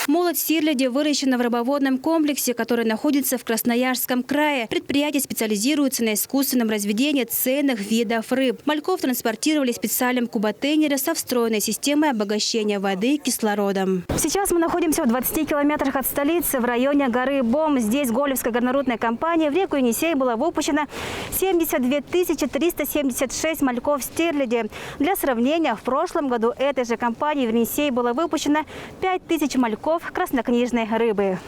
Молоть стерляди выращена в рыбоводном комплексе, который находится в Красноярском крае. Предприятие специализируется на искусственном разведении ценных видов рыб. Мальков транспортировали в специальном кубатейнере со встроенной системой обогащения воды кислородом. Сейчас мы находимся в 20 километрах от столицы, в районе горы Бом. Здесь Голевская горнорудная компания в реку Енисей было выпущено 72 376 мальков стерляди. Для сравнения, в прошлом году этой же компании в Енисей было выпущено 5000 мальков краснокнижной рыбы.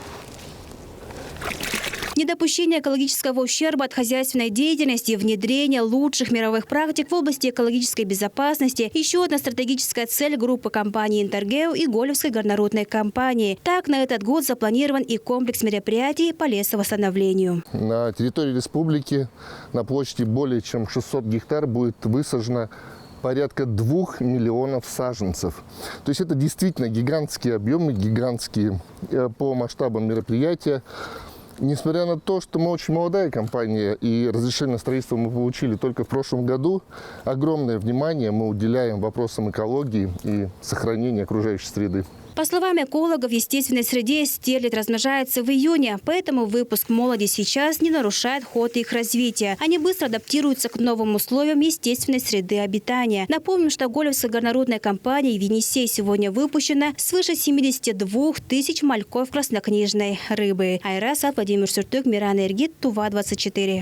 Недопущение экологического ущерба от хозяйственной деятельности и внедрение лучших мировых практик в области экологической безопасности – еще одна стратегическая цель группы компаний «Интергео» и Голевской горнорудной компании. Так, на этот год запланирован и комплекс мероприятий по лесовосстановлению. На территории республики на площади более чем 600 гектар будет высажено порядка 2 миллионов саженцев. То есть это действительно гигантские объемы, гигантские по масштабам мероприятия. Несмотря на то, что мы очень молодая компания и разрешение на строительство мы получили только в прошлом году, огромное внимание мы уделяем вопросам экологии и сохранения окружающей среды. По словам экологов, в естественной среде стерлядь размножается в июне, поэтому выпуск молоди сейчас не нарушает ход их развития. Они быстро адаптируются к новым условиям естественной среды обитания. Напомним, что Голевской горнорудной компанией в Енисей сегодня выпущено свыше 72 тысяч мальков краснокнижной рыбы. Айра Сад, Владимир Суртюк, Мирана Эргит, Тува 24.